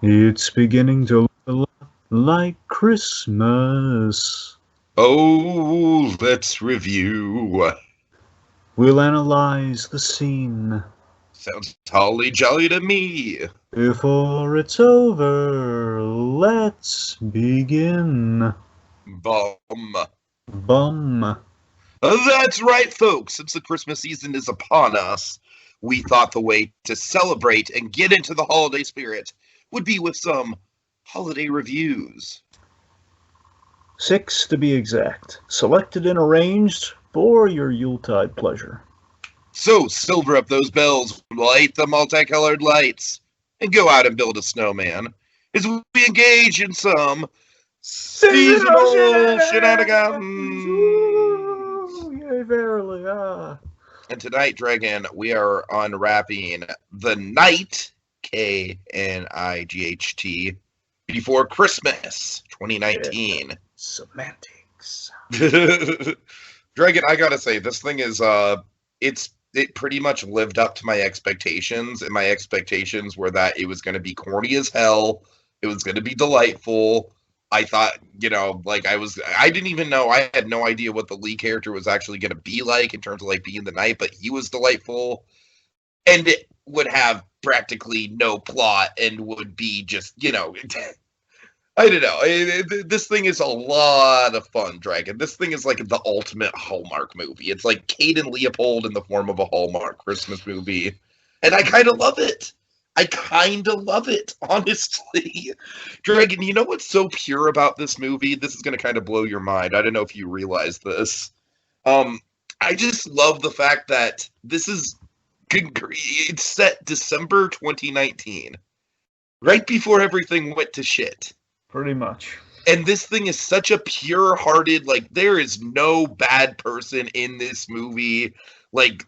It's beginning to look a lot like Christmas. Oh, let's review. We'll analyze the scene. Sounds holly jolly to me. Before it's over, let's begin. Bum. Bum. That's right, folks. Since the Christmas season is upon us, we thought the way to celebrate and get into the holiday spirit would be with some holiday reviews. 6 to be exact. Selected and arranged for your Yuletide pleasure. So, silver up those bells, light the multicolored lights, and go out and build a snowman as we engage in some seasonal shenanigans. Ooh, yea, verily, And tonight, Dragon, we are unwrapping The Night, Knight, Before Christmas 2019. Yeah. Semantics. Dragon, I gotta say, this thing is it pretty much lived up to my expectations, and my expectations were that it was gonna be corny as hell, it was gonna be delightful. I thought, I didn't even know, I had no idea what the lead character was actually going to be like in terms of like being the knight, but he was delightful, and it would have practically no plot and would be just, I don't know. This thing is a lot of fun, Dragon. This thing is like the ultimate Hallmark movie. It's like Kate and Leopold in the form of a Hallmark Christmas movie, and I kind of love it. Honestly. Dragon, you know what's so pure about this movie? This is going to kind of blow your mind. I don't know if you realize this. I just love the fact that it's set December 2019, right before everything went to shit. Pretty much. And this thing is such a pure-hearted, like, there is no bad person in this movie. Like,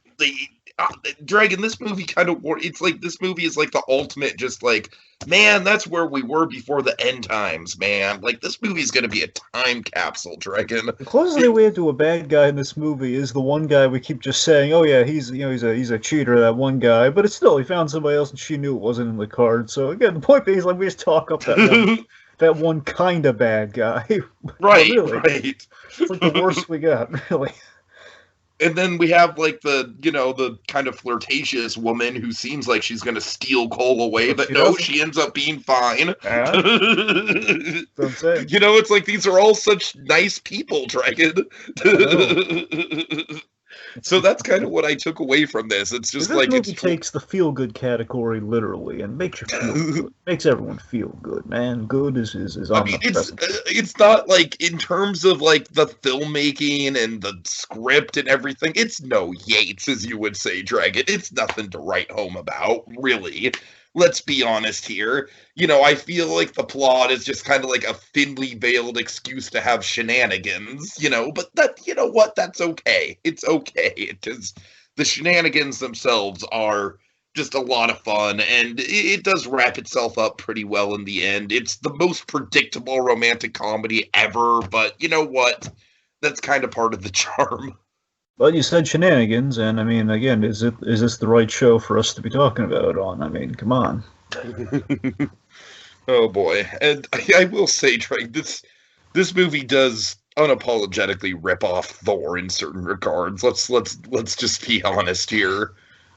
Dragon, this movie it's like, this movie is like the ultimate, just like, man, that's where we were before the end times, man. Like, this movie is going to be a time capsule, Dragon. The closest we had to a bad guy in this movie is the one guy we keep just saying, oh yeah, he's a cheater, that one guy, but it's still, he found somebody else and she knew it wasn't in the card. So again, the point being is, like, we just talk up that one kind of bad guy. Right, really. Right. It's like the worst we got, really. And then we have, like, the kind of flirtatious woman who seems like she's going to steal Cole away, but no, she ends up being fine. That's what I'm saying. It's like, these are all such nice people, Dragon. So that's kind of what I took away from this. It's just this like, movie takes the feel-good category literally and makes you feel good. Makes everyone feel good, man. Good is I mean, it's not like, in terms of like the filmmaking and the script and everything, it's no Yates, as you would say, Dragon. It's nothing to write home about, really. Let's be honest here. I feel like the plot is just kind of like a thinly veiled excuse to have shenanigans, but that, you know what? That's okay. It's okay. Because the shenanigans themselves are just a lot of fun, and it does wrap itself up pretty well in the end. It's the most predictable romantic comedy ever, but you know what? That's kind of part of the charm. Well, you said shenanigans, and I mean, again, is this the right show for us to be talking about it on? I mean, come on. Oh boy, and I will say, Trey, this movie does unapologetically rip off Thor in certain regards. Let's just be honest here.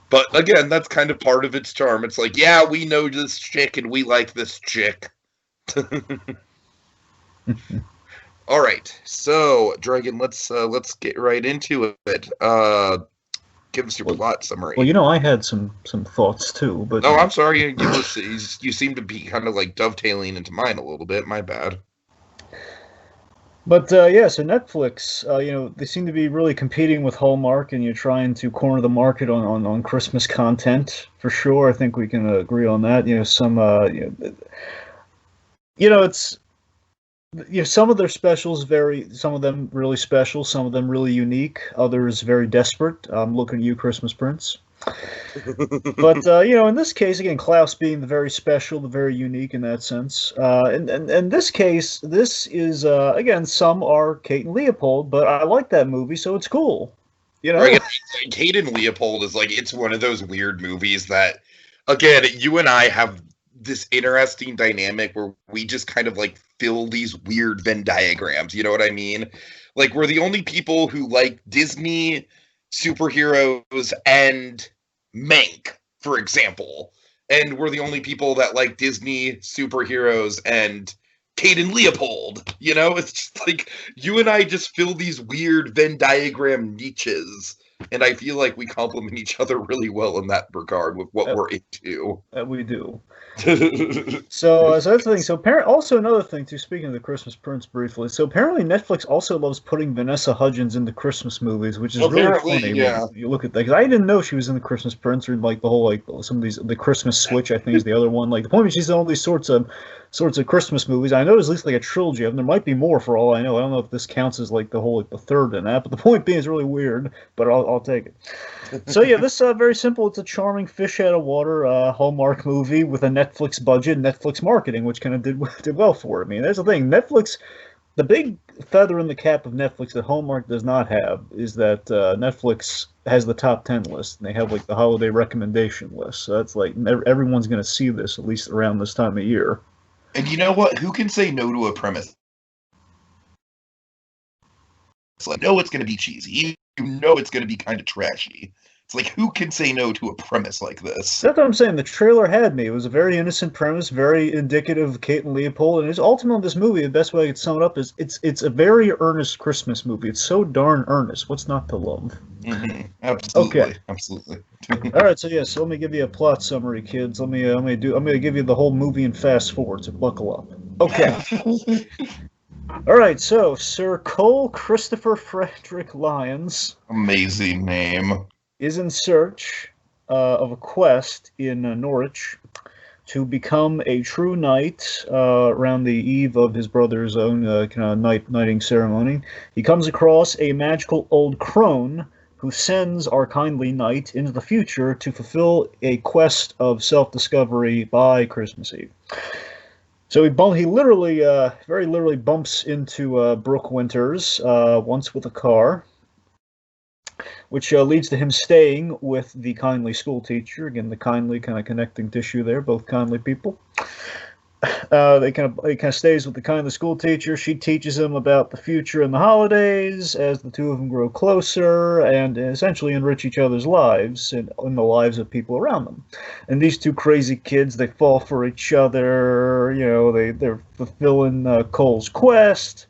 But again, that's kind of part of its charm. It's like, yeah, we know this chick and we like this chick. All right, so Dragon, let's get right into it. Give us your plot summary. Well, I had some thoughts too, but I'm sorry. You seem to be kind of like dovetailing into mine a little bit. My bad. But yeah, so Netflix, they seem to be really competing with Hallmark, and you're trying to corner the market on Christmas content for sure. I think we can agree on that. It's. Some of their specials some of them really special, some of them really unique, others very desperate. I'm looking at you, Christmas Prince. But, in this case, again, Klaus being the very special, the very unique in that sense. In this case, this is, again, some are Kate and Leopold, but I like that movie, so it's cool. Kate and Leopold is like, it's one of those weird movies that, again, you and I have this interesting dynamic where we just kind of like fill these weird Venn diagrams. You know what I mean? Like we're the only people who like Disney superheroes and Mank, for example. And we're the only people that like Disney superheroes and Kate and Leopold. You know, it's just like you and I just fill these weird Venn diagram niches. And I feel like we complement each other really well in that regard with what we're into. We do. So that's the thing. So also another thing too. Speaking of the Christmas Prince briefly, so apparently Netflix also loves putting Vanessa Hudgens into Christmas movies, which is really funny. Yeah. You look at that because I didn't know she was in the Christmas Prince or like the whole like some of these the Christmas Switch. I think is the other one. Like the point is she's in all these sorts of Christmas movies. I know there's at least like a trilogy of them. There might be more for all I know. I don't know if this counts as like the whole like the third in that. But the point being, it's really weird. But I'll take it. So yeah, this very simple. It's a charming fish out of water Hallmark movie with a Netflix budget, Netflix marketing, which kind of did well for it. I mean, there's the thing. Netflix, the big feather in the cap of Netflix that Hallmark does not have is that Netflix has the top 10 list, and they have like the holiday recommendation list. So that's like everyone's going to see this at least around this time of year. And you know what? Who can say no to a premise? It's like, no, it's going to be cheesy. You know it's going to be kind of trashy. It's like, who can say no to a premise like this? That's what I'm saying. The trailer had me. It was a very innocent premise, very indicative of Kate and Leopold. And it's ultimately this movie, the best way I could sum it up is it's a very earnest Christmas movie. It's so darn earnest. What's not to love? Mm-hmm. Absolutely. Okay. Absolutely. All right. So yes, let me give you a plot summary, kids. I'm gonna give you the whole movie in fast forward. So buckle up. Okay. All right. So Sir Cole Christopher Frederick Lyons. Amazing name. Is in search of a quest in Norwich to become a true knight around the eve of his brother's own knighting ceremony. He comes across a magical old crone who sends our kindly knight into the future to fulfill a quest of self-discovery by Christmas Eve. So he literally, very literally bumps into Brooke Winters once with a car, which leads to him staying with the kindly school teacher. Again, the kindly kind of connecting tissue there, both kindly people. He kind of stays with the kindly school teacher. She teaches him about the future and the holidays as the two of them grow closer and essentially enrich each other's lives and in the lives of people around them. And these two crazy kids, they fall for each other. You know, they're fulfilling Cole's quest.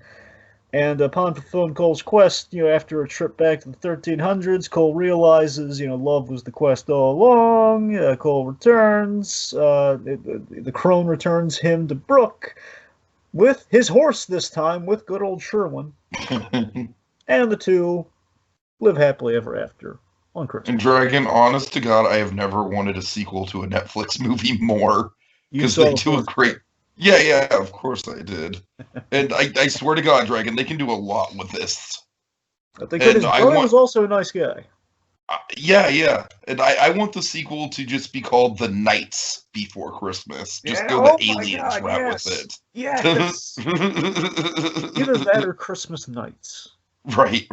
And upon fulfilling Cole's quest, after a trip back to the 1300s, Cole realizes, love was the quest all along. Cole returns. The crone returns him to Brooke with his horse this time, with good old Sherwin. And the two live happily ever after on Christmas. And Dragon, honest to God, I have never wanted a sequel to a Netflix movie more. Because they do a great... Yeah, of course I did. And I swear to God, Dragon, they can do a lot with this. I think his brother was also a nice guy. Yeah. And I want the sequel to just be called The Knights Before Christmas. Just go the aliens route with it. Yes. Either that or Christmas Nights. Right.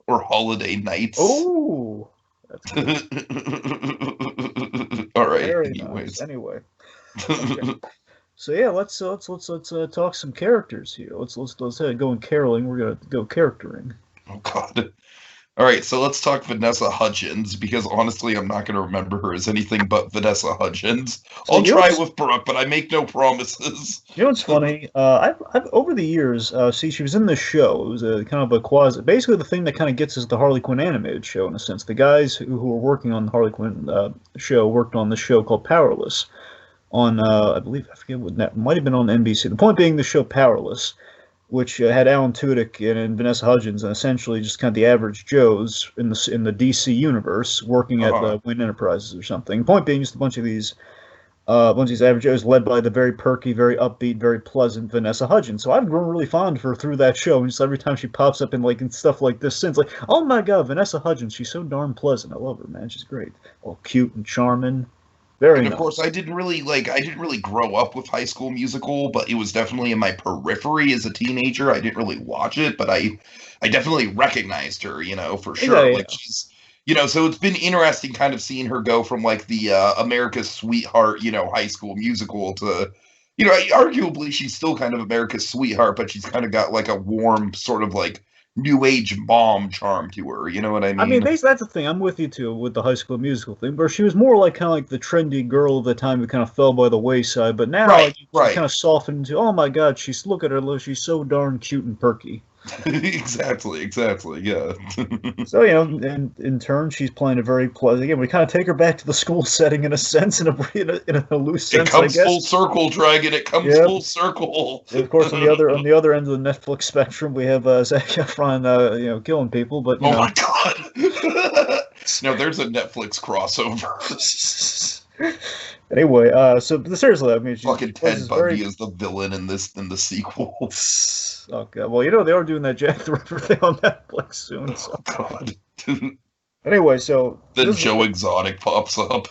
Or Holiday Nights. Oh. All right. Very nice. Anyway. Okay. So yeah, let's talk some characters here. Let's go in caroling. We're gonna go charactering. Oh God! All right, so let's talk Vanessa Hudgens because honestly, I'm not gonna remember her as anything but Vanessa Hudgens. So I'll try with Brooke, but I make no promises. You know what's funny? I've over the years, she was in this show. It was a kind of a quasi, basically the thing that kind of gets us the Harley Quinn animated show in a sense. The guys who were working on the Harley Quinn show worked on this show called Powerless. On, I forget what that might have been on NBC. The point being, the show Powerless, which had Alan Tudyk and Vanessa Hudgens, and essentially just kind of the average Joes in the DC universe working at Wayne Enterprises or something. The point being, just a bunch of these average Joes led by the very perky, very upbeat, very pleasant Vanessa Hudgens. So I've grown really fond of her through that show, and just every time she pops up in stuff like this, since oh my God, Vanessa Hudgens, she's so darn pleasant. I love her, man. She's great, all cute and charming. And of course, I didn't really grow up with High School Musical, but it was definitely in my periphery as a teenager. I didn't really watch it, but I definitely recognized her, for sure. Yeah. So it's been interesting kind of seeing her go from like the America's Sweetheart, high school musical to, arguably she's still kind of America's sweetheart, but she's kind of got like a warm sort of like new age mom charm to her. You know what I I mean, mean? that's the thing. I'm with you too with the High School Musical thing, where she was more like kind of like the trendy girl of the time who kind of fell by the wayside. But now Right, she right. kind of softened into, oh my God, look at her, she's so darn cute and perky. Exactly, yeah. So, in turn, she's playing a very pleasant. Again, we kind of take her back to the school setting in a sense, in a loose It sense, comes I guess. full circle, Dragon. It comes Yep. full circle. Of course, on the other end of the Netflix spectrum, we have Zac Efron, killing people. But Oh my God! Now there's a Netflix crossover. Anyway, so seriously, I mean, Fucking Ted Bundy is the villain in the sequel. Oh God! Well, they are doing that Jack the Ripper thing on Netflix soon. So. Oh God! Anyway, so then Joe Exotic pops up.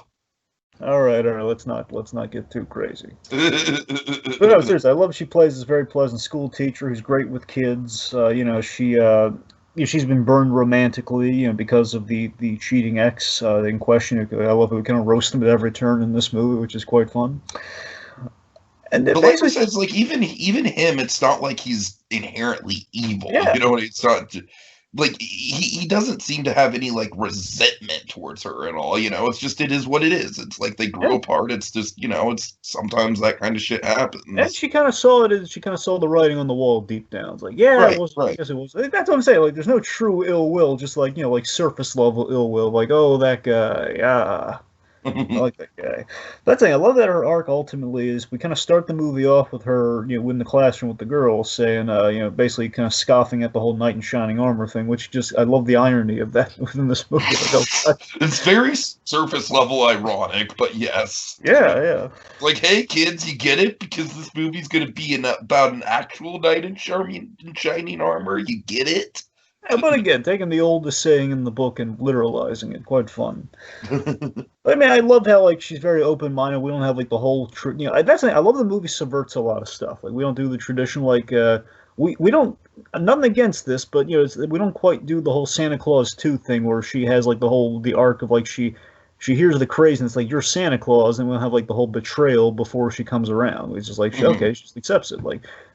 All right. Let's not get too crazy. But no, seriously, I love she plays this very pleasant school teacher who's great with kids. She's been burned romantically, because of the cheating ex in question. I love it. We kind of roast him at every turn in this movie, which is quite fun. And but like I said, it's like even him, it's not like he's inherently evil. Yeah. It's not like he doesn't seem to have any like resentment towards her at all. It's just it is what it is. It's like they grew apart. It's just it's sometimes that kind of shit happens. And she kind of saw it. She kind of saw the writing on the wall deep down. It's like, yeah, it was. Right. I guess it was. That's what I'm saying. Like, there's no true ill will. Just like like surface level ill will. Like, oh, that guy. Yeah. I like that guy. That's the thing. I love that her arc ultimately is we kind of start the movie off with her, in the classroom with the girls saying, basically kind of scoffing at the whole knight in shining armor thing, which I love the irony of that within this movie. It's very surface level ironic, but yes. Yeah. Like, hey kids, you get it? Because this movie's going to be about an actual knight in shining armor. You get it? Yeah, but again, taking the oldest saying in the book and literalizing it, quite fun. I mean, I love how she's very open-minded. We don't have the whole that's the thing. I love the movie subverts a lot of stuff. Like we don't do the traditional we don't nothing against this, but we don't quite do the whole Santa Claus 2 thing where she has the arc of she hears the craze and it's like you're Santa Claus, and we'll have the whole betrayal before she comes around. It's just okay, she just accepts it.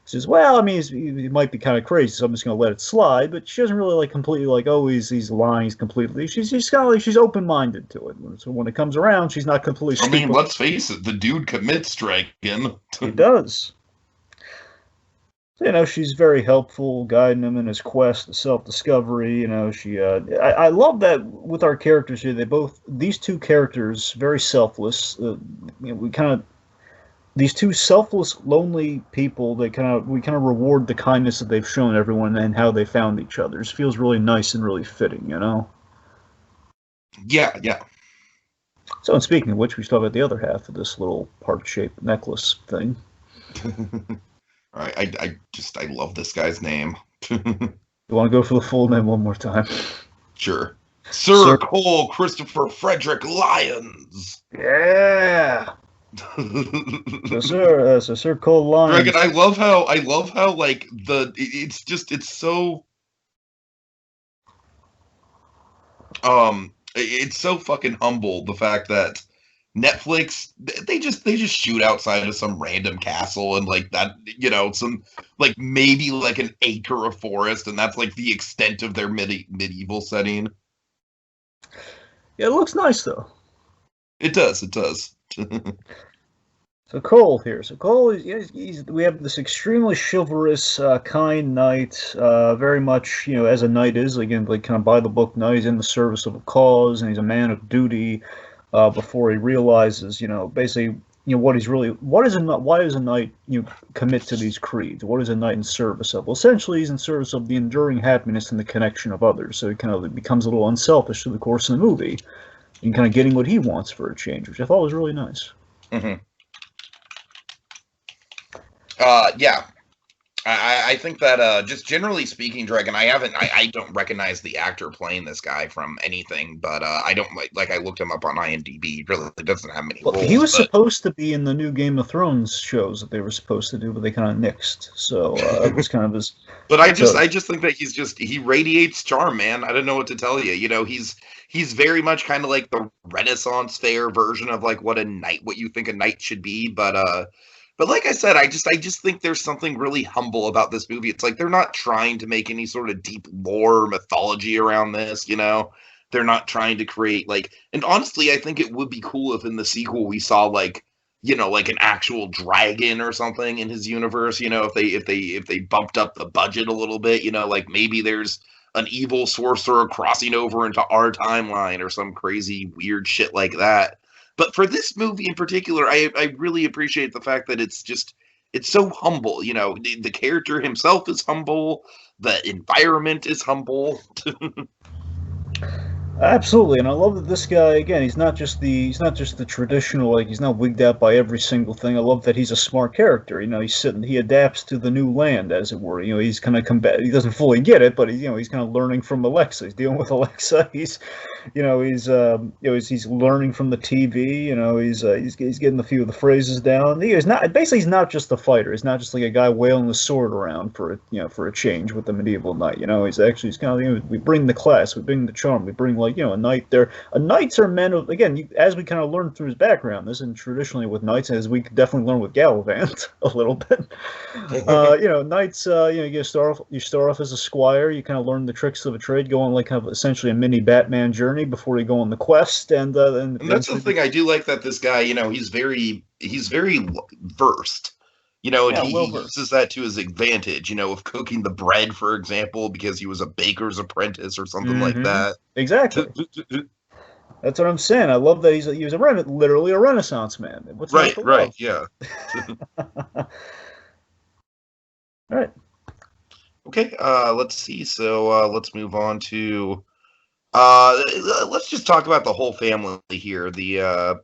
She says, well, I mean, he might be kind of crazy, so I'm just going to let it slide. But she doesn't really completely oh, he's lying, he's completely. She's kind of she's open-minded to it. So when it comes around, she's not completely stupid. I mean, let's face it, the dude commits, Dragon. He does. So, she's very helpful, guiding him in his quest to self-discovery. I love that with our characters here. These two characters, very selfless. We kind of. These two selfless, lonely people, we kind of reward the kindness that they've shown everyone and how they found each other. It feels really nice and really fitting, Yeah. So, and speaking of which, we should talk about the other half of this little heart-shaped necklace thing. All right, I love this guy's name. You want to go for the full name one more time? Sure. Sir Cole Christopher Frederick Lyons. Yeah. So Sir Cole Lyons. Dragon, I love how it's so it's so fucking humble, the fact that Netflix they just shoot outside of some random castle and that some maybe an acre of forest, and that's the extent of their medieval setting. Yeah, it looks nice though. It does. So Cole here. So Cole we have this extremely chivalrous, kind knight, very much, as a knight is, again, kind of by the book knight. He's in the service of a cause, and he's a man of duty, before he realizes, basically, why does a knight, commit to these creeds? What is a knight in service of? Well, essentially, he's in service of the enduring happiness and the connection of others. So he kind of becomes a little unselfish through the course of the movie, and kind of getting what he wants for a change, which I thought was really nice. Mm-hmm. Yeah. I think that just generally speaking, Dragon, I don't recognize the actor playing this guy from anything, but I don't like I looked him up on IMDb. He really doesn't have many roles. He was but... supposed to be in the new Game of Thrones shows that they were supposed to do, but they kind of nixed. So it was kind of his. But I just think that he radiates charm, man. I don't know what to tell you. You know, he's very much kind of like the Renaissance fair version of like what you think a knight should be, but like I said, I just think there's something really humble about this movie. It's like they're not trying to make any sort of deep lore mythology around this, you know? They're not trying to create like, and honestly, I think it would be cool if in the sequel we saw like, you know, like an actual dragon or something in his universe, you know, if they bumped up the budget a little bit, you know, like maybe there's an evil sorcerer crossing over into our timeline or some crazy weird shit like that. But for this movie in particular, I really appreciate the fact that it's so humble. You know, the character himself is humble. The environment is humble. Absolutely, and I love that this guy again. He's not just the traditional, like he's not wigged out by every single thing. I love that he's a smart character. You know, he adapts to the new land, as it were. You know, he's kind of he doesn't fully get it, but he's kind of learning from Alexa. He's dealing with Alexa. He's learning from the TV. You know, he's getting a few of the phrases down. He's not just a fighter. He's not just like a guy wailing the sword around for a change with the medieval knight. You know, he's kind of we bring the class, we bring the charm, we bring a knight there. Knights are men of, again, as we kind of learned through his background, this isn't traditionally with knights, as we could definitely learn with Gallivant a little bit. Knights, you start off as a squire, you kind of learn the tricks of a trade, go on like kind of essentially a mini Batman journey before you go on the quest, and that's the thing I do like that this guy, he's very versed. He uses that to his advantage, of cooking the bread, for example, because he was a baker's apprentice or something like that. Exactly. That's what I'm saying. I love that he was literally a Renaissance man. What's right, yeah. All right. Okay, let's see. So let's move on to let's just talk about the whole family here, the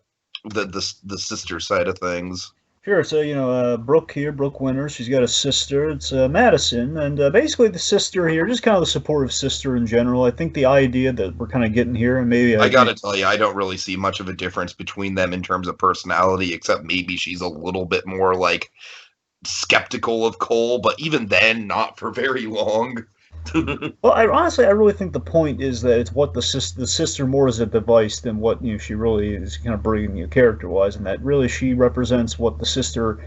sister side of things. Sure. So, Brooke Winters, she's got a sister. It's Madison. And basically the sister here, just kind of the supportive sister in general. I think the idea that we're kind of getting here, and maybe... I got to tell you, I don't really see much of a difference between them in terms of personality, except maybe she's a little bit more, like, skeptical of Cole, but even then, not for very long. Well, I really think the point is that it's what the sister more is a device than what she really is kind of bringing character-wise, and that really she represents what the sister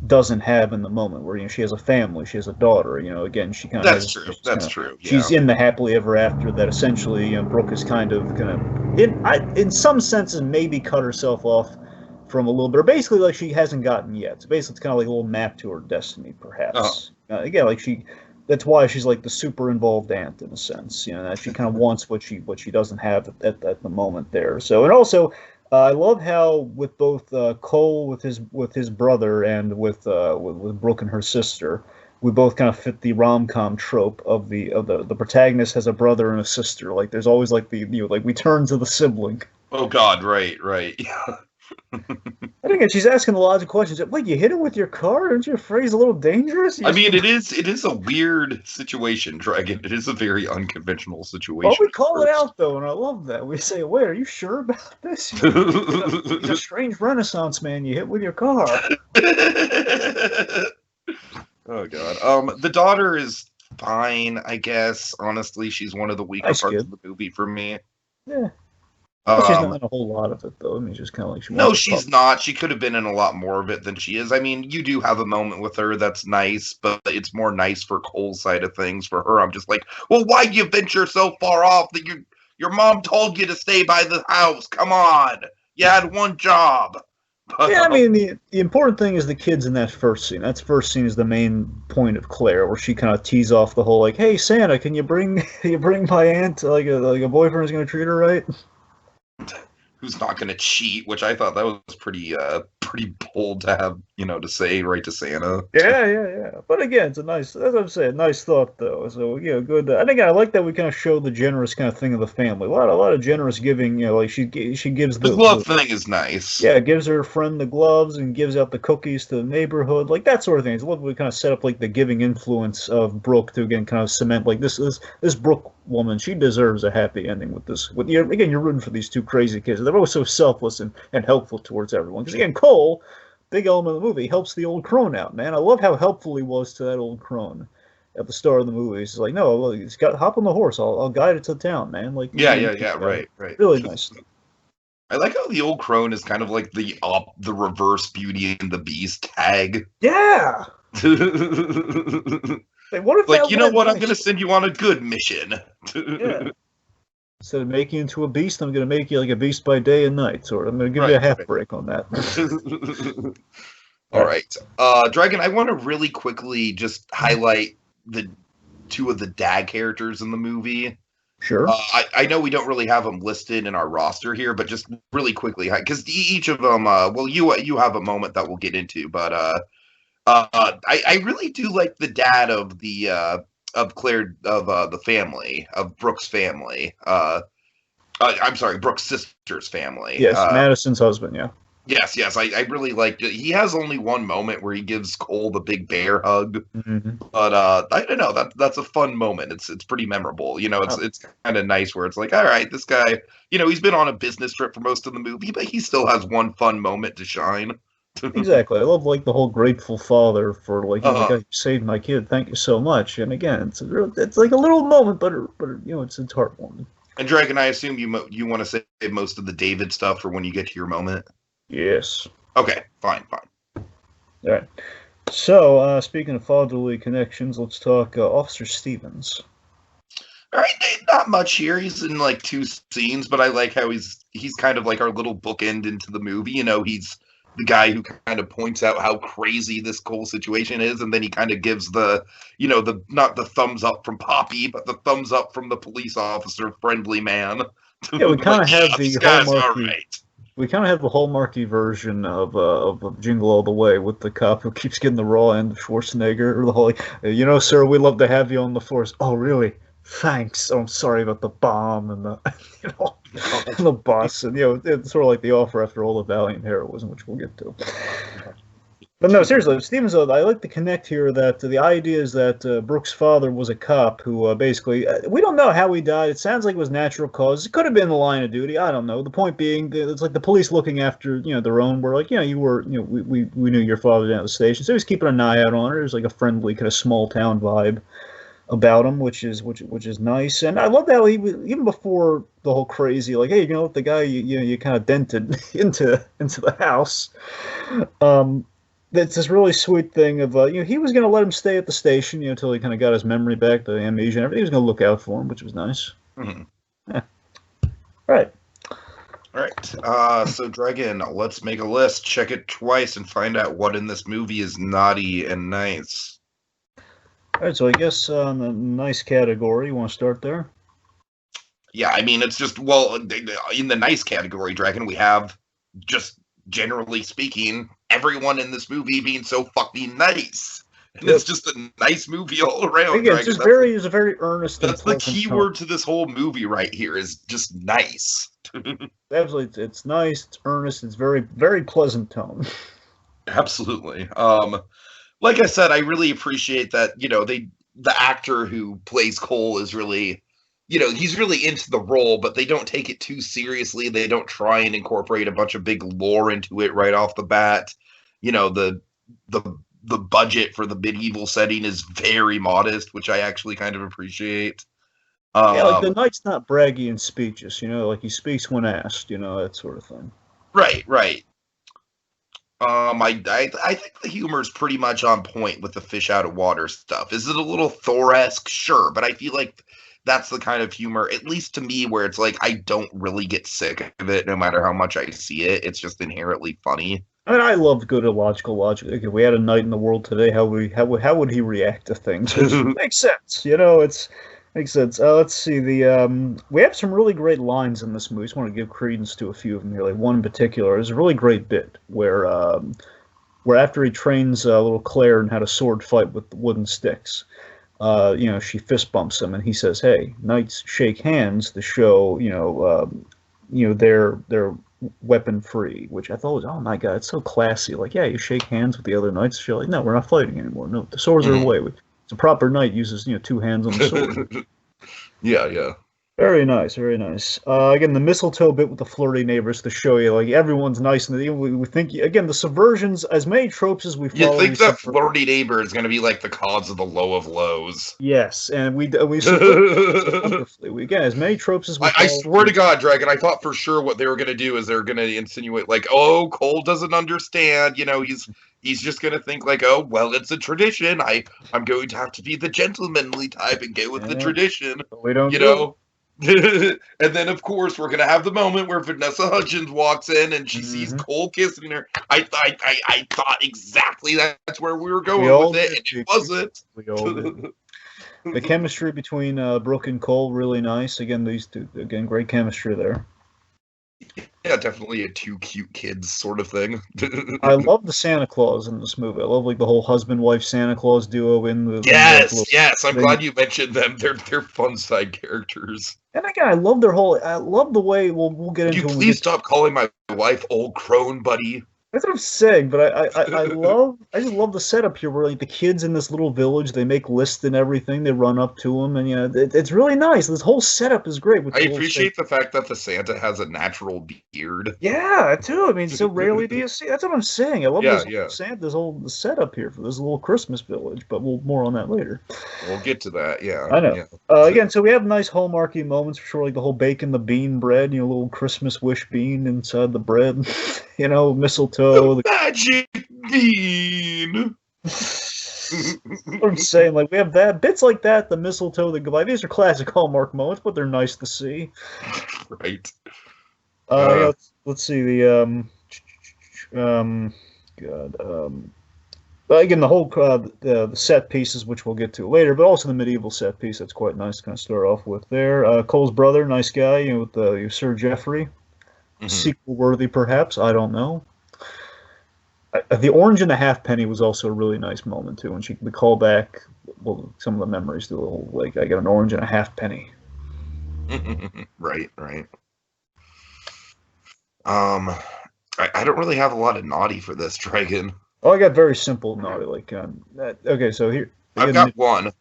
doesn't have in the moment, where she has a family, she has a daughter. Again, she kind of that's true. That's true. Yeah. She's in the happily ever after that essentially Brooke is kind of in some senses maybe cut herself off from a little bit, or basically like she hasn't gotten yet. So basically, it's kind of like a little map to her destiny, perhaps. Again, like that's why she's like the super involved aunt in a sense, that she kind of wants what she doesn't have at the moment there. So, and also, I love how with both Cole with his brother and with Brooke and her sister, we both kind of fit the rom-com trope of the protagonist has a brother and a sister. Like there's always like like we turn to the sibling. Oh God, right. And again, she's asking a lot of questions. Wait, you hit him with your car? Aren't you afraid he's a little dangerous? I mean, it is a weird situation, Dragon. It is a very unconventional situation. Well, we call it out, though, and I love that. We say, wait, are you sure about this? He's a strange Renaissance man you hit with your car. Oh, God. The daughter is fine, I guess. Honestly, she's one of the weaker parts of the movie for me. Yeah. She's not in a whole lot of it, though. I mean, she's kind of like... No, she's not. She could have been in a lot more of it than she is. I mean, you do have a moment with her that's nice, but it's more nice for Cole's side of things. For her, I'm just like, well, why'd you venture so far off that your mom told you to stay by the house? Come on. You had one job. Yeah, I mean, the important thing is the kids in that first scene. That first scene is the main point of Claire, where she kind of tees off the whole, like, hey, Santa, can you bring my aunt, like a boyfriend is going to treat her right? Who's not going to cheat, which I thought that was pretty pretty bold to have, to say right to Santa. Yeah. But again, it's a nice, as I'm saying, nice thought though. So good. And again, I like that we kind of show the generous kind of thing of the family. A lot of generous giving. Like she gives The glove thing is nice. Yeah, gives her friend the gloves and gives out the cookies to the neighborhood, like that sort of thing. It's a little bit kind of set up like the giving influence of Brooke to again kind of cement like this Brooke woman. She deserves a happy ending with this. Again, you're rooting for these two crazy kids. They're both so selfless and helpful towards everyone. Because again, Cole, big element of the movie, helps the old crone out, man. I love how helpful he was to that old crone at the start of the movie. He's like, no, well, he's got hop on the horse. I'll guide it to town, man. Like, right. Really nice. I like how the old crone is kind of like the reverse Beauty and the Beast tag. Yeah. Like, what if like, you know what? I'm going to send you on a good mission. Yeah. Instead of making you into a beast, I'm going to make you like a beast by day and night. Sort of. I'm going to give you a half break on that. All right. Dragon, I want to really quickly just highlight the two of the dad characters in the movie. Sure. I know we don't really have them listed in our roster here, but just really quickly, because each of them, well, you have a moment that we'll get into, but I really do like the dad of the of Claire of the family of Brooke's family. I'm sorry, Brooke's sister's family. Yes, Madison's husband. Yeah. Yes, I really liked it. He has only one moment where he gives Cole the big bear hug, but I don't know, that's a fun moment. It's pretty memorable. It's kind of nice where it's like, all right, this guy, he's been on a business trip for most of the movie, but he still has one fun moment to shine. Exactly. I love like the whole grateful father for like, you saved my kid. Thank you so much. And again, it's like a little moment, but it's heartwarming. And Dragon, I assume you want to save most of the David stuff for when you get to your moment. Yes. Okay, fine. All right. So, speaking of fatherly connections, let's talk Officer Stevens. All right, not much here. He's in like 2 scenes, but I like how he's kind of like our little bookend into the movie. He's the guy who kind of points out how crazy this whole situation is, and then he kind of gives the not the thumbs up from Poppy, but the thumbs up from the police officer, friendly man. Yeah, we kind of have the Hallmark. Right. We kind of have the Hallmarky version of Jingle All the Way with the cop who keeps getting the raw end of Schwarzenegger, or the whole, sir, we'd love to have you on the force. Oh, really? Thanks. Oh, I'm sorry about the bomb and the, and the bus, and it's sort of like the offer after all the valiant heroism, which we'll get to. But no, seriously, Stevens, I like to connect here that the idea is that Brooke's father was a cop who basically, we don't know how he died. It sounds like it was natural cause. It could have been the line of duty. I don't know. The point being, it's like the police looking after, their own. We're like, we knew your father down at the station. So he was keeping an eye out on her. It was like a friendly kind of small town vibe about him, which is nice. And I love how he was, even before the whole crazy, like, hey, the guy you kind of dented into the house. That's this really sweet thing of, he was going to let him stay at the station, until he kind of got his memory back, the amnesia and everything. He was going to look out for him, which was nice. Mm-hmm. Yeah. Right. All right. So, Dragon, let's make a list, check it twice, and find out what in this movie is naughty and nice. All right, so I guess on the nice category, you want to start there? Yeah, I mean, it's just, well, in the nice category, Dragon, we have, just generally speaking, everyone in this movie being so fucking nice. And it's just a nice movie all around. Again, it's a very earnest. That's the key word to this whole movie right here, is just nice. Absolutely, it's nice, it's earnest, it's very, very pleasant tone. Absolutely. Like I said, I really appreciate that, the actor who plays Cole is really, he's really into the role, but they don't take it too seriously. They don't try and incorporate a bunch of big lore into it right off the bat. The budget for the medieval setting is very modest, which I actually kind of appreciate. Like the knight's not braggy in speeches, like he speaks when asked, that sort of thing. Right. I think the humor is pretty much on point with the fish out of water stuff. Is it a little Thor-esque? Sure, but I feel like that's the kind of humor, at least to me, where it's like I don't really get sick of it no matter how much I see it. It's just inherently funny. I mean, I love good illogical logic. Like, if we had a knight in the world today, how would he react to things? Which makes sense, Makes sense. Let's see. We have some really great lines in this movie. I just want to give credence to a few of them here. Like one in particular is a really great bit where after he trains little Claire in how to sword fight with wooden sticks, she fist bumps him, and he says, "Hey, knights shake hands to show they're weapon free," which I thought was, oh my god, it's so classy. Like, yeah, you shake hands with the other knights. You're like, no, we're not fighting anymore. No, the swords are away. It's a proper knight uses two hands on the sword. Yeah. Very nice, very nice. Again, the mistletoe bit with the flirty neighbors to show you, like, everyone's nice, and we think, again, the subversions, as many tropes as we follow. You think that flirty neighbor is going to be like the cause of the low of lows? Yes, and we wonderfully. Again, as many tropes as we. I swear to God, Dragon, I thought for sure what they were going to do is they're going to insinuate like, oh, Cole doesn't understand. He's just going to think like, oh, well, it's a tradition. I'm going to have to be the gentlemanly type and go with the tradition. We don't. And then, of course, we're gonna have the moment where Vanessa Hudgens walks in and she sees Cole kissing her. I thought exactly that's where we were going with it, and it wasn't. We all did. The chemistry between Brooke and Cole really nice. Again, these two, great chemistry there. Yeah, definitely a two cute kids sort of thing. I love the Santa Claus in this movie. I love like the whole husband-wife Santa Claus duo in the. Yes. I'm glad you mentioned them. They're fun side characters. And again, I love the way we'll get into. Could you please stop calling my wife old crone, buddy? That's what I'm saying, but I just love the setup here where like the kids in this little village, they make lists and everything, they run up to them, and it's really nice. This whole setup is great. I appreciate the fact that the Santa has a natural beard. Yeah, too. I mean, so rarely do you see. That's what I'm saying. I love this whole setup here for this little Christmas village, but more on that later. We'll get to that. Yeah, I know. Yeah. Again, so we have nice Hallmarky moments for sure, like the whole bacon the bean bread, little Christmas wish bean inside the bread, mistletoe. The magic bean. What I'm saying, like we have bits like that, the mistletoe, the goodbye. These are classic Hallmark moments, but they're nice to see. Right. Let's see again, the whole the set pieces, which we'll get to later, but also the medieval set piece. That's quite nice to kind of start off with there. Cole's brother, nice guy, with Sir Geoffrey. Sequel worthy, perhaps. I don't know. The orange and the halfpenny was also a really nice moment too, when she would call back some of the memories to the whole like I got an orange and a halfpenny. Right. I don't really have a lot of naughty for this, Dragon. Oh, I got very simple naughty. Like okay, so here I've got one.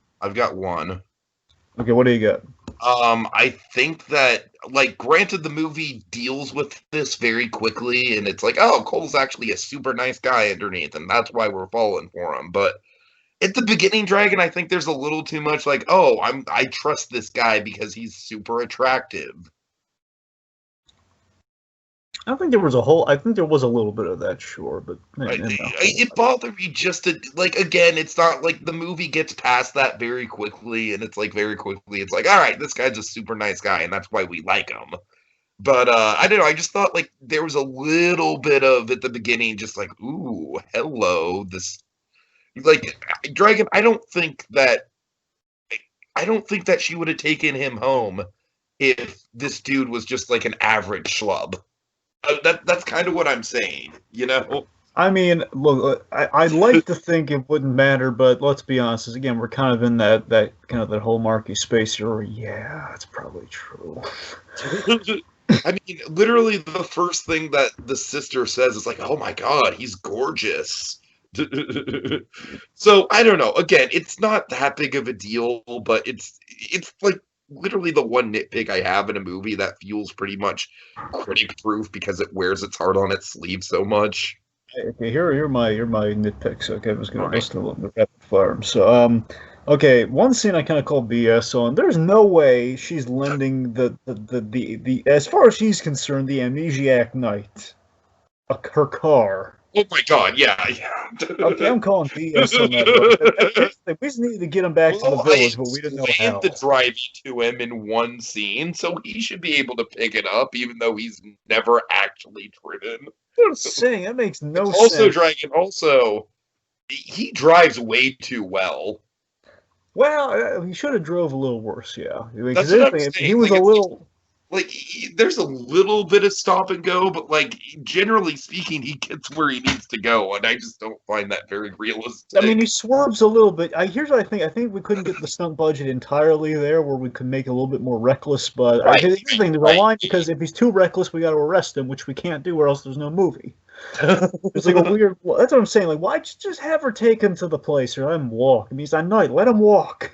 Okay, what do you got? I think that, like, granted, the movie deals with this very quickly, and it's like, oh, Cole's actually a super nice guy underneath, and that's why we're falling for him. But at the beginning, Dragon, I think there's a little too much, like, oh, I trust this guy because he's super attractive. I think there was a little bit of that, sure, but it bothered me just to, like, again, it's not like the movie gets past that very quickly, and it's like very quickly, it's like, all right, this guy's a super nice guy, and that's why we like him. But I don't know, I just thought like there was a little bit of at the beginning, just like, ooh, hello, this, like, Dragon. I don't think that she would have taken him home if this dude was just like an average schlub. That's kind of what I'm saying, I mean, look, I'd like to think it wouldn't matter, but let's be honest. Again, we're kind of in that kind of that Hallmarky space here. Yeah, that's probably true. I mean, literally, the first thing that the sister says is like, "Oh my God, he's gorgeous." So I don't know. Again, it's not that big of a deal, but it's like literally the one nitpick I have in a movie that feels pretty much critic proof because it wears its heart on its sleeve so much. Okay, here are my nitpicks. Okay, I'm just gonna list them in the rapid fire. So, okay, one scene I kind of call BS on. There's no way she's lending the as far as she's concerned, the amnesiac knight her car. Oh my God! Yeah. Okay, I'm calling BS on that. We just needed to get him back to the village, but we didn't know how. The driving to him in one scene, so he should be able to pick it up, even though he's never actually driven. What I'm saying, that makes no sense. Also, Dragon. Also, he drives way too well. Well, he should have drove a little worse, yeah. Because That's what I'm he saying. was Like, a little. like there's a little bit of stop and go, but like generally speaking, he gets where he needs to go, and I just don't find that very realistic. I mean, he swerves a little bit. Here's what I think. I think we couldn't get the stunt budget entirely there, where we could make it a little bit more reckless. But Right, here's the thing: there's a line because if he's too reckless, we got to arrest him, which we can't do, or else there's no movie. It's like a weird. Well, that's what I'm saying. Like, why just have her take him to the place or let him walk? I mean, he's at night. Let him walk.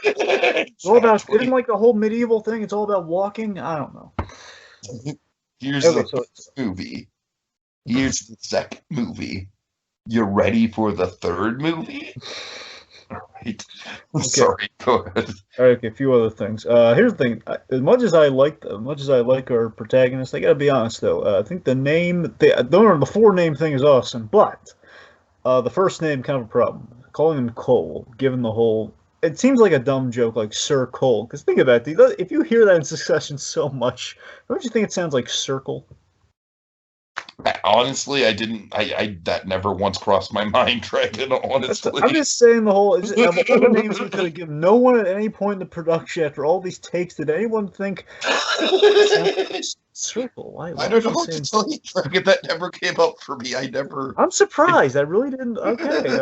It's all about. Isn't like the whole medieval thing? It's all about walking. I don't know. Here's the movie. Here's the second movie. You ready for the third movie? All right. Okay. Sorry, go ahead. All right, okay, a few other things. Here's the thing. As much as I like our protagonist, I gotta be honest though. I think the four name thing is awesome, but the first name kind of a problem. Calling him Cole, given the whole. It seems like a dumb joke, like Sir Cole. Because think about it, if you hear that in Succession so much, don't you think it sounds like Circle? Honestly, I didn't. That never once crossed my mind, Dragon. Honestly, I'm just saying the whole. Of all the names we could have given, no one at any point in the production, after all these takes, did anyone think Circle? Why I don't know what to tell you, Dragon. That never came up for me. I'm surprised. I really didn't. Okay.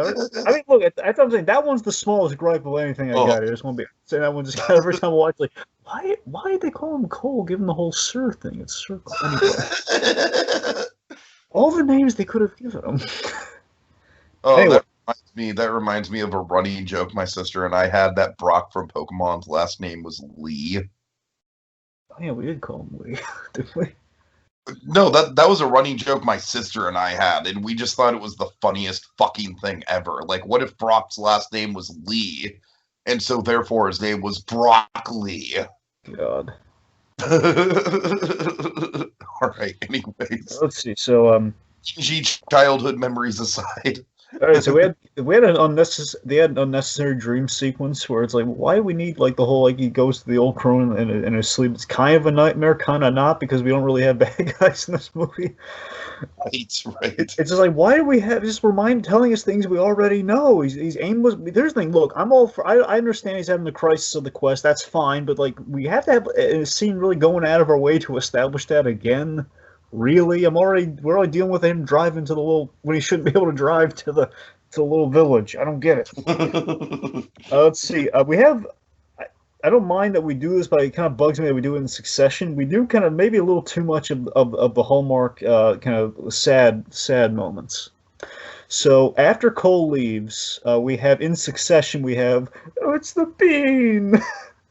I mean, look. That's what I'm saying. That one's the smallest gripe of anything I got. I just want to be saying that one. Just every time I watch, like, why did they call him Cole? Given the whole Sir thing, it's Circle. Anyway. All the names they could have given him. Oh, anyway. That reminds me of a running joke my sister and I had that Brock from Pokemon's last name was Lee. Oh, yeah, we did call him Lee, didn't we? No, that was a running joke my sister and I had, and we just thought it was the funniest fucking thing ever. Like, what if Brock's last name was Lee, and so therefore his name was Broccoli? God. All right. Anyways, let's see. So, childhood memories aside. All right. So we had an unnecessary dream sequence where it's like, why do we need like the whole like he goes to the old crone in his sleep? It's kind of a nightmare, kind of not, because we don't really have bad guys in this movie. Right. It's just like, why do we have just telling us things we already know? He's aimless. There's the thing. Look, I'm all for. I understand he's having the crisis of the quest. That's fine, but like we have to have a scene really going out of our way to establish that again. Really, we're already dealing with him driving to the little when he shouldn't be able to drive to the little village. I don't get it. Let's see. We have. I don't mind that we do this, but it kind of bugs me that we do it in succession. We do kind of maybe a little too much of the Hallmark kind of sad moments. So after Cole leaves, we have in succession, it's the bean.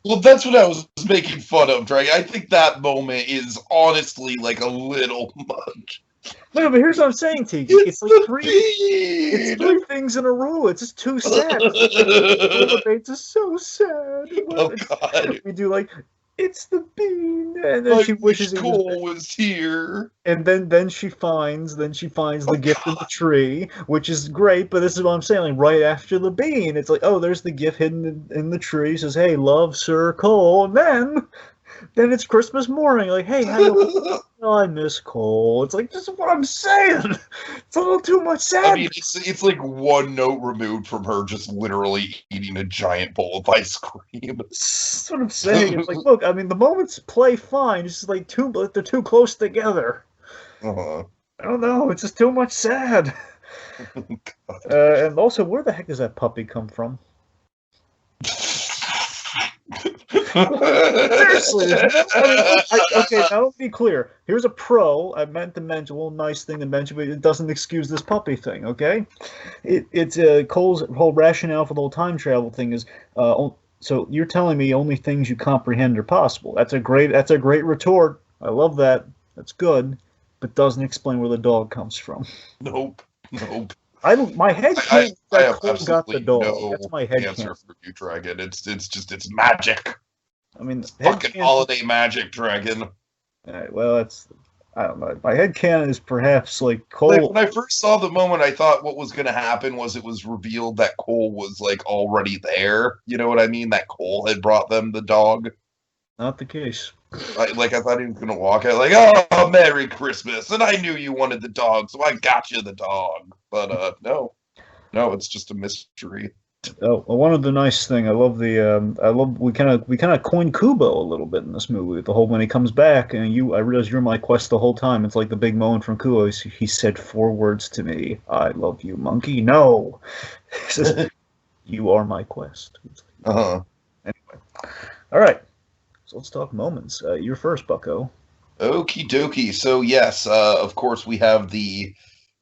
Well, that's what I was making fun of, Dragon. I think that moment is honestly like a little much. No, but here's what I'm saying, Tiki. It's like three things in a row. It's just too sad. It's just so sad. Oh God! We do like it's the bean, and then she wishes Cole was here. And then she finds the gift in the tree, which is great. But this is what I'm saying. Like right after the bean, it's like, oh, there's the gift hidden in the tree. It says, "Hey, love, Sir Cole." And then it's Christmas morning. Like, hey, how you? Oh, I miss Cole. It's like, this is what I'm saying. It's a little too much sadness. I mean, it's like one note removed from her just literally eating a giant bowl of ice cream. That's what I'm saying. It's like, look, I mean, the moments play fine. It's just like they're too close together. Uh-huh. I don't know. It's just too much sad. And also, where the heck does that puppy come from? Seriously, okay, now let's be clear. Here's a pro. I meant to mention a little nice thing to mention, but it doesn't excuse this puppy thing, okay? It's Cole's whole rationale for the whole time travel thing is, so you're telling me only things you comprehend are possible. That's a great retort. I love that. That's good, but doesn't explain where the dog comes from. Nope. My head can't Cole got the dog. No That's my head answer for you, Dragon. It's magic. I mean, fucking holiday magic, Dragon. All right, well, I don't know. My headcanon is perhaps like Cole. Like, when I first saw the moment, I thought what was going to happen was it was revealed that Cole was like already there. You know what I mean? That Cole had brought them the dog. Not the case. I thought he was going to walk out like, oh, Merry Christmas. And I knew you wanted the dog, so I got you the dog. But no, it's just a mystery. Oh, well, one other nice thing. We kind of coined Kubo a little bit in this movie. The whole when he comes back and I realize you're my quest the whole time. It's like the big moment from Kubo. He said 4 words to me. I love you, monkey. No, he says, you are my quest. Uh-huh. Anyway, all right. So let's talk moments. You're first, Bucko. Okie dokie. So yes, of course we have the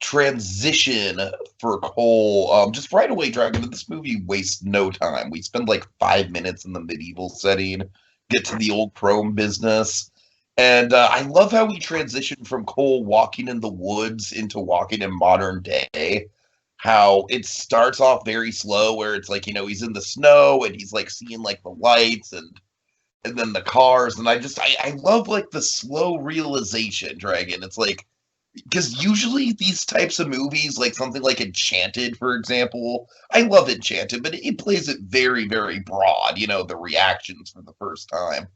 transition for Cole. Just right away, Dragon. This movie wastes no time. We spend like 5 minutes in the medieval setting, get to the old Chrome business, and I love how we transition from Cole walking in the woods into walking in modern day. How it starts off very slow, where it's like he's in the snow and he's like seeing like the lights and then the cars, and I love like the slow realization, Dragon. It's like because usually these types of movies, like something like Enchanted, for example, I love Enchanted, but it plays it very, very broad, the reactions for the first time.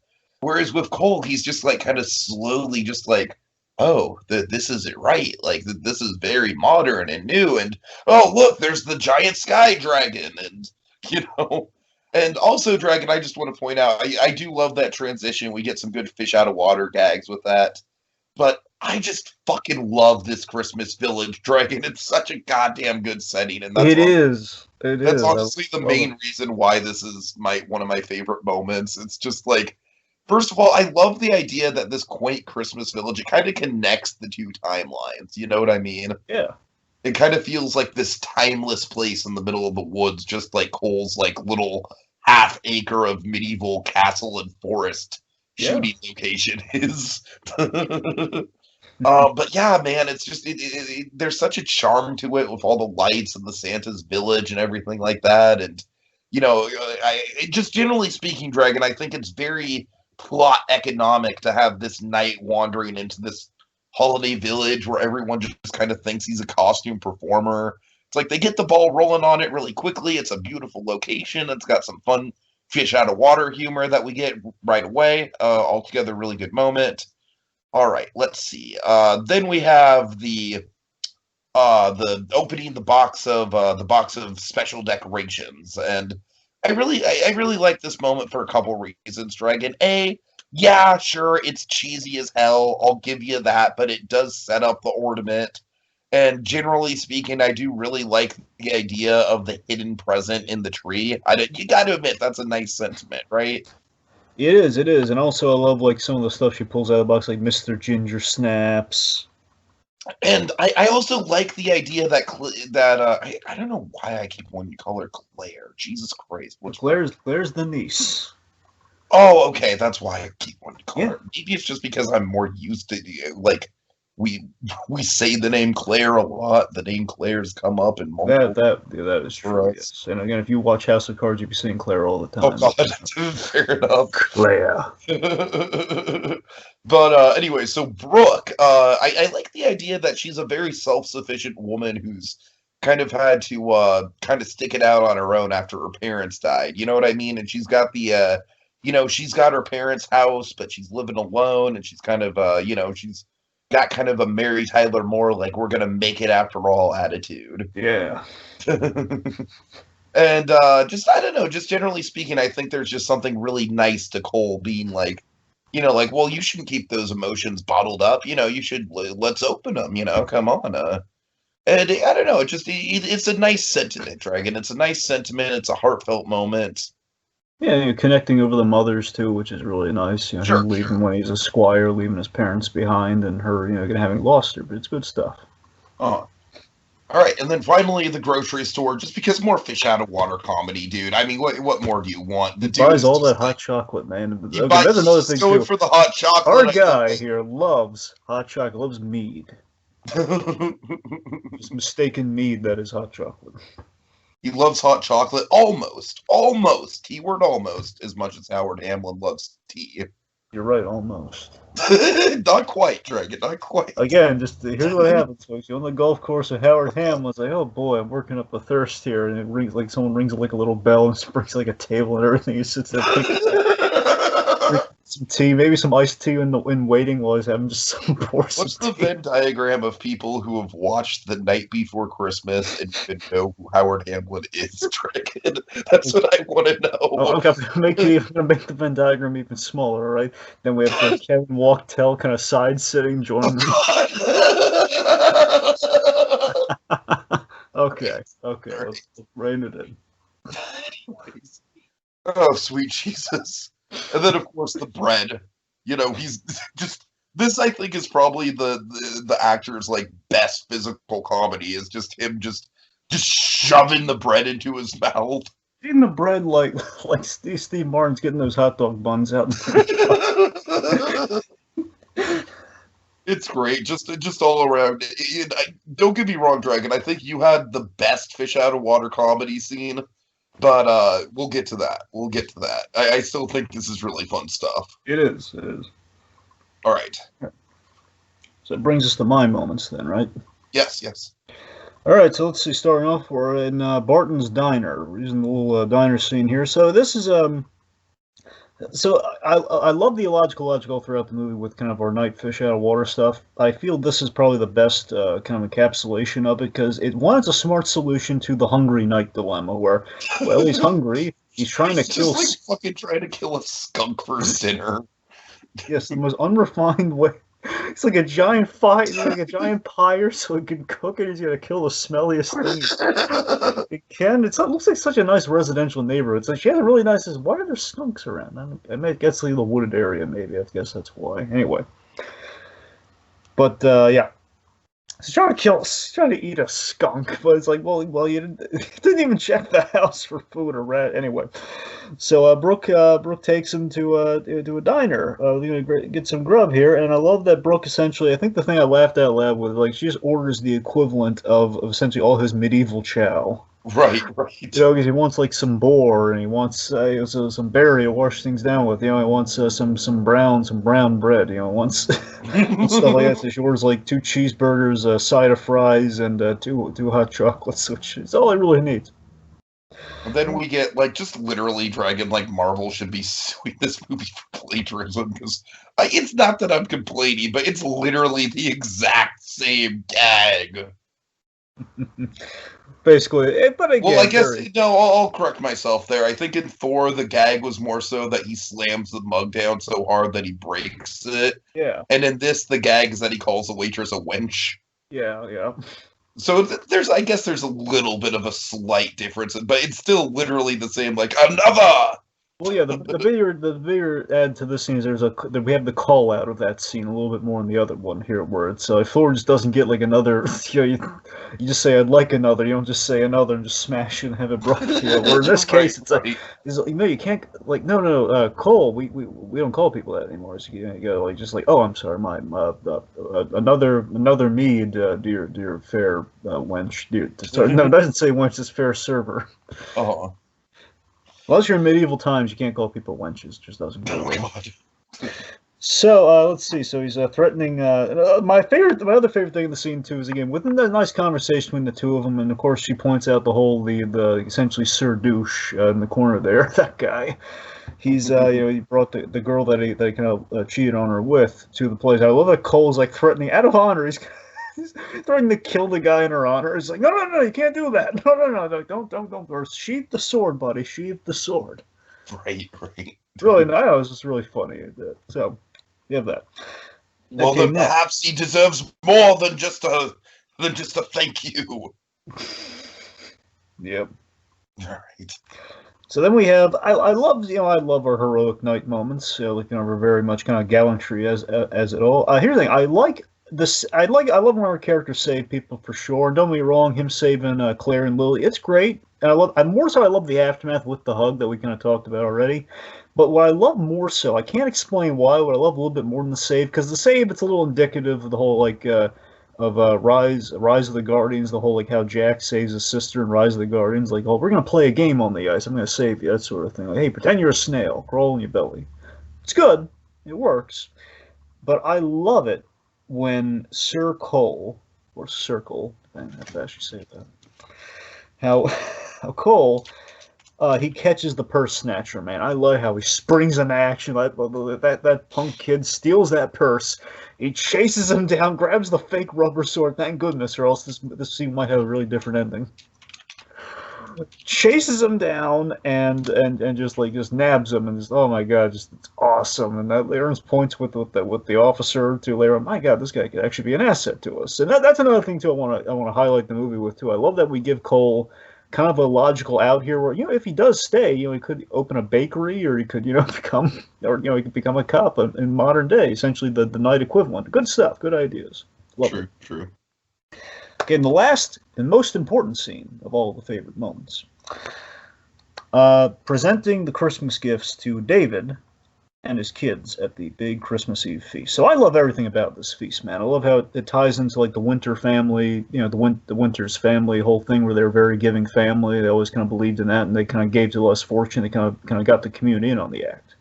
Whereas with Cole, he's just like kind of slowly just like, oh, this isn't right. Like this is very modern and new. And oh, look, there's the giant sky dragon. And, and also, Dragon, I just want to point out, I do love that transition. We get some good fish out of water gags with that. But I just fucking love this Christmas village, Dragon. It's such a goddamn good setting, and that's honestly the main reason why this is one of my favorite moments. It's just like, first of all, I love the idea that this quaint Christmas village, it kind of connects the two timelines. You know what I mean? Yeah. It kind of feels like this timeless place in the middle of the woods, just like Cole's like little half acre of medieval castle and forest shooting location is. But yeah, man, it's just there's such a charm to it with all the lights and the Santa's village and everything like that. And just generally speaking, Dragon, I think it's very plot economic to have this knight wandering into this holiday village where everyone just kind of thinks he's a costume performer. It's like they get the ball rolling on it really quickly. It's a beautiful location. It's got some fun fish out of water humor that we get right away. Altogether, really good moment. All right, let's see. Then we have the opening the box of special decorations, and I really like this moment for a couple reasons, Dragon. Yeah, sure, it's cheesy as hell. I'll give you that, but it does set up the ornament. And generally speaking, I do really like the idea of the hidden present in the tree. You got to admit, that's a nice sentiment, right? It is, and also I love like some of the stuff she pulls out of the box, like Mr. Ginger Snaps. And I also like the idea that I don't know why I keep wanting to call her Claire. Jesus Christ, Claire's the niece. Oh, okay, that's why I keep wanting to call her. Maybe it's just because I'm more used to like we say the name Claire a lot. The name Claire's come up in multiple. That is true. Yes. And again, if you watch House of Cards, you'll be seeing Claire all the time. Oh God, fair enough. Claire. But anyway, so Brooke, I like the idea that she's a very self-sufficient woman who's kind of had to kind of stick it out on her own after her parents died. You know what I mean? And she's got the she's got her parents' house, but she's living alone, and she's kind of she's got kind of a Mary Tyler Moore, like, we're gonna make it after all attitude. Yeah. And just, I don't know, just generally speaking, I think there's just something really nice to Cole being like, like, well, you shouldn't keep those emotions bottled up. You should, let's open them, come on. And I don't know, it's a nice sentiment, Dragon. It's a nice sentiment. It's a heartfelt moment. Yeah, you're connecting over the mothers too, which is really nice. Him leaving when he's a squire, leaving his parents behind, and her, having lost her. But it's good stuff. All right, and then finally the grocery store, just because more fish out of water comedy, dude. I mean, what more do you want? The dude buys all that hot chocolate, man. That's another thing too. For the hot chocolate. Our guy here loves hot chocolate. Loves mead. Just mistaken mead that is hot chocolate. He loves hot chocolate almost, keyword almost, as much as Howard Hamlin loves tea. You're right, almost. Not quite, Dragon, not quite. Again, just here's what happens, folks. You're on the golf course with Howard Hamlin's like, oh boy, I'm working up a thirst here, and it rings like someone rings like a little bell and brings like a table and everything. He sits there, some tea, maybe some iced tea in waiting while he's having just some What's the Venn diagram of people who have watched The Night Before Christmas and even know who Howard Hamlin is, Dragon? That's what I want to know. I'm gonna make the Venn diagram even smaller, all right? Then we have Kevin Walktell kind of side sitting, joining. Okay, let's rein it in. Anyways. Oh, sweet Jesus. And then, of course, the bread. He's just... This, I think, is probably the actor's, best physical comedy, is just him just shoving the bread into his mouth. Eating the bread like Steve Martin's getting those hot dog buns out. It's great, just all around. Don't get me wrong, Dragon. I think you had the best fish out of water comedy scene, but we'll get to that. I still think this is really fun stuff. It is. All right. So it brings us to my moments then, right? Yes. All right, so let's see. Starting off, we're in Barton's Diner. We're using the little diner scene here. So this is So I love the illogical throughout the movie with kind of our night fish out of water stuff. I feel this is probably the best kind of encapsulation of it because it's a smart solution to the hungry night dilemma where, well, he's hungry. He's trying to kill. Just fucking trying to kill a skunk for dinner. Yes, the most unrefined way. It's like a giant pyre, so he can cook it. He's gonna kill the smelliest thing he can. It looks like such a nice residential neighborhood. It's like she has a really nice. Why are there skunks around? I mean, it gets to the wooded area, maybe. I guess that's why. Anyway, but yeah. He's trying to eat a skunk, but it's like, well, you didn't even check the house for food or rat. Anyway, so Brooke takes him to a diner. They're gonna get some grub here, and I love that Brooke essentially. I think the thing I laughed out loud with, she just orders the equivalent of essentially all his medieval chow. Right. Because he wants some boar, and he wants some berry to wash things down with. He wants some brown bread. Wants stuff like that. So she orders 2 cheeseburgers, a side of fries, and two hot chocolates, which is all he really needs. And then we get just literally Dragon Marvel should be suing this movie for plagiarism because it's not that I'm complaining, but it's literally the exact same gag. Basically, but again, well, I guess I'll correct myself there. I think in 4 the gag was more so that he slams the mug down so hard that he breaks it. Yeah. And in this, the gag is that he calls the waitress a wench. Yeah. So there's a little bit of a slight difference, but it's still literally the same. Another. Well, yeah, the bigger add to this scene is we have the call out of that scene a little bit more in the other one here, where it's Thor just doesn't get another. You just say I'd like another. You don't just say another and just smash it and have it brought to you. Where in this case, it's you can't no Cole. We don't call people that anymore. So you go oh, I'm sorry, my another mead, dear fair wench. No, it doesn't say wench. It's fair server. Oh. Unless you're in medieval times, you can't call people wenches. It just doesn't go. Oh God. So let's see. So he's threatening. My other favorite thing in the scene too is again within that nice conversation between the two of them, and of course she points out the essentially Sir Douche in the corner there. That guy. He's he brought the girl that he kind of cheated on her with to the place. I love that Cole's threatening out of honor. He's threatening to kill the guy in her honor. He's like, no, you can't do that. No, don't. Or sheathe the sword, buddy. Sheathe the sword. Right. Really, it was just really funny. So, you have that. Well, then perhaps he deserves more than just a thank you. Yep. All right. So then we have I love our heroic night moments. We're very much kind of gallantry as it all. Here's the thing. I love when our characters save people for sure. Don't get me wrong, him saving Claire and Lily, it's great. And I love the aftermath with the hug that we kind of talked about already. But what I love more so, I can't explain why, what I love a little bit more than the save, because the save, it's a little indicative of the whole Rise of the Guardians, the whole how Jack saves his sister in Rise of the Guardians, we're gonna play a game on the ice, I'm gonna save you, that sort of thing. Hey, pretend you're a snail, crawl in your belly. It's good, it works, but I love it when Sir Cole, or Circle, depending how fast you say that, how Cole He catches the purse snatcher, man. I love how he springs into action. That punk kid steals that purse. He chases him down, grabs the fake rubber sword. Thank goodness, or else this scene might have a really different ending. Chases him down and just nabs him and just, oh my god, just it's awesome. And that earns points with the officer to later. My god, this guy could actually be an asset to us. And that's another thing too. I want to highlight the movie with too. I love that we give Cole kind of a logical out here where, if he does stay, he could open a bakery, or he could, he could become a cop in modern day, essentially the night equivalent. Good stuff, good ideas. Love it. True. Okay, and the last and most important scene of all the favorite moments. Presenting the Christmas gifts to David and his kids at the big Christmas Eve feast. So I love everything about this feast, man. I love how it ties into like the Winter family, the Winters family whole thing, where they're a very giving family. They always kind of believed in that, and they kind of gave to less fortune. They kind of got the community in on the act.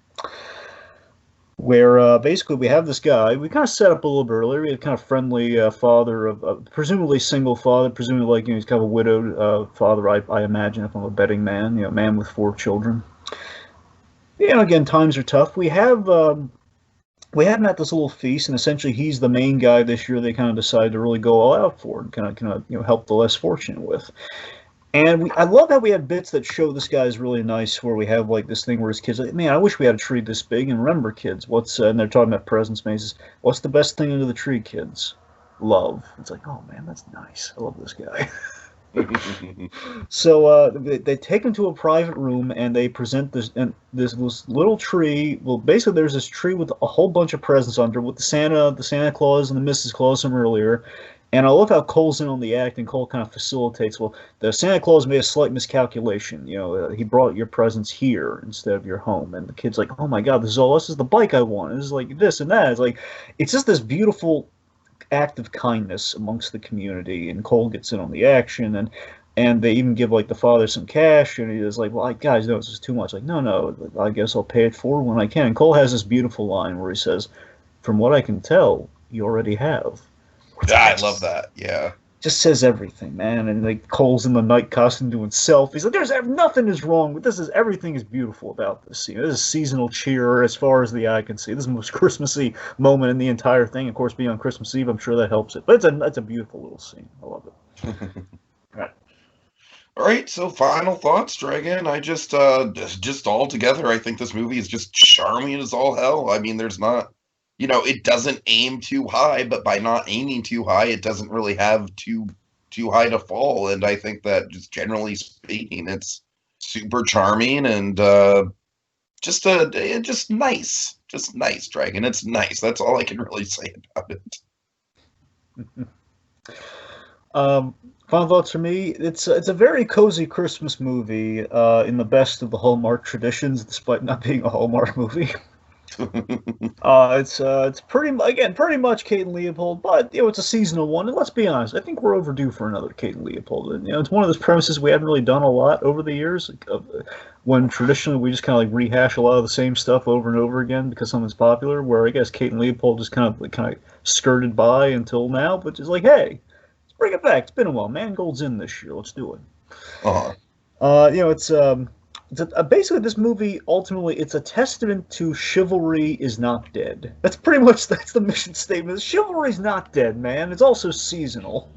Where basically we have this guy, we kind of set up a little bit earlier, we had kind of friendly father, of presumably single father, presumably like, he's kind of a widowed father, I imagine, if I'm a betting man, man with 4 children. Again, times are tough. We have him at this little feast, and essentially he's the main guy this year they kind of decided to really go all out for and kind of help the less fortunate with. And I love how we have bits that show this guy's really nice, where we have like this thing where his kids like, man, I wish we had a tree this big. And remember, kids, and they're talking about presents, man. He says, what's the best thing under the tree, kids? Love. It's like, oh man, that's nice. I love this guy. So they take him to a private room, and they present this little tree. Well, basically, there's this tree with a whole bunch of presents under, with the Santa Claus and the Mrs. Claus from earlier. And I love how Cole's in on the act, and Cole kind of facilitates. Well, the Santa Claus made a slight miscalculation. He brought your presents here instead of your home. And the kid's like, oh my god, this is the bike I want. This is like this and that. It's just this beautiful act of kindness amongst the community. And Cole gets in on the action, and they even give like the father some cash, and he's like, well, guys, no, this is too much. Like, no, I guess I'll pay it forward when I can. And Cole has this beautiful line where he says, from what I can tell, you already have. Yeah, I love that. Yeah. Just says everything, man. And like Cole's in the night costume doing selfies. Like, there's nothing is wrong with this. Everything is beautiful about this scene. This is seasonal cheer as far as the eye can see. This is the most Christmassy moment in the entire thing. Of course, being on Christmas Eve, I'm sure that helps it. But it's a beautiful little scene. I love it. All right. So final thoughts, Dragon. I just all together, I think this movie is just charming as all hell. I mean, there's not. It doesn't aim too high, but by not aiming too high, it doesn't really have too high to fall. And I think that, just generally speaking, it's super charming and just nice, Dragon. It's nice. That's all I can really say about it. Final thoughts for me. It's a very cozy Christmas movie in the best of the Hallmark traditions, despite not being a Hallmark movie. It's pretty much Kate and Leopold, but it's a seasonal one. And let's be honest, I think we're overdue for another Kate and Leopold. And it's one of those premises we haven't really done a lot over the years. When traditionally we just kind of like rehash a lot of the same stuff over and over again because something's popular. Where I guess Kate and Leopold just kind of skirted by until now, but just like, hey, let's bring it back. It's been a while. Mangold's in this year. Let's do it. Basically, this movie, ultimately, it's a testament to chivalry is not dead. That's the mission statement. Chivalry's not dead, man. It's also seasonal.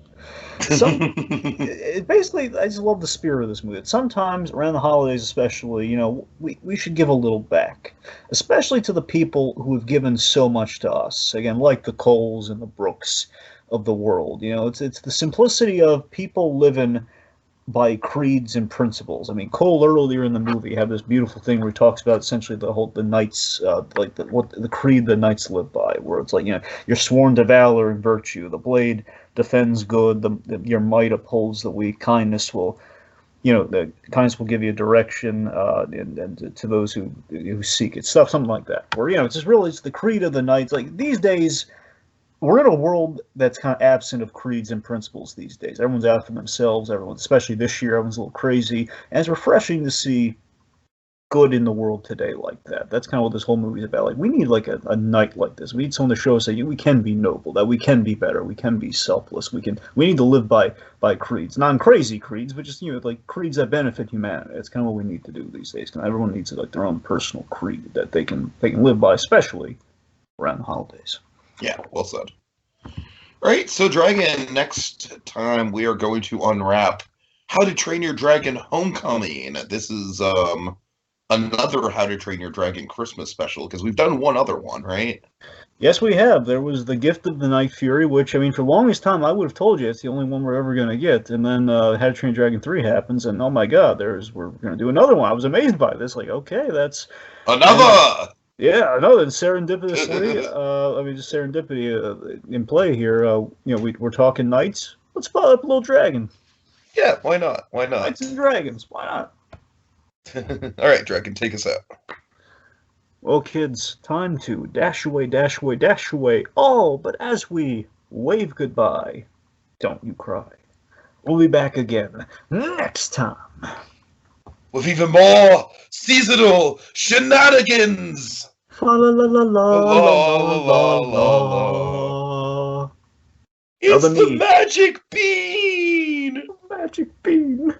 Basically, I just love the spirit of this movie. Sometimes, around the holidays especially, we should give a little back. Especially to the people who have given so much to us. Again, like the Coles and the Brooks of the world. It's the simplicity of people living by creeds and principles. I mean, Cole earlier in the movie had this beautiful thing where he talks about essentially the knights, the creed the knights live by, where it's like, you're sworn to valor and virtue. The blade defends good. Your might upholds the weak. Kindness will give you direction, and to those who seek it. Something like that. Where it's the creed of the knights. Like these days, we're in a world that's kind of absent of creeds and principles these days. Everyone's out for themselves. Especially this year, everyone's a little crazy. And it's refreshing to see good in the world today like that. That's kind of what this whole movie is about. Like, we need like a knight like this. We need someone to show us that we can be noble, that we can be better, we can be selfless. We need to live by creeds, non-crazy creeds, but just like creeds that benefit humanity. That's kind of what we need to do these days. Everyone needs like their own personal creed that they can live by, especially around the holidays. Yeah, well said. All right, so Dragon, next time we are going to unwrap How to Train Your Dragon Homecoming. This is another How to Train Your Dragon Christmas special, because we've done one other one, right? Yes, we have. There was The Gift of the Night Fury, which, I mean, for the longest time, I would have told you it's the only one we're ever going to get. And then How to Train Your Dragon 3 happens, and oh my god, we're going to do another one. I was amazed by this. Like, okay, that's... Another! Yeah, I know that serendipitously, just serendipity in play here. We're talking knights. Let's follow up a little dragon. Yeah, why not? Why not? Knights and dragons, why not? All right, Dragon, take us out. Well, kids, time to dash away, dash away, dash away. All but as we wave goodbye, don't you cry. We'll be back again next time with even more seasonal shenanigans. La la la la la la la. It's the magic bean. Magic bean.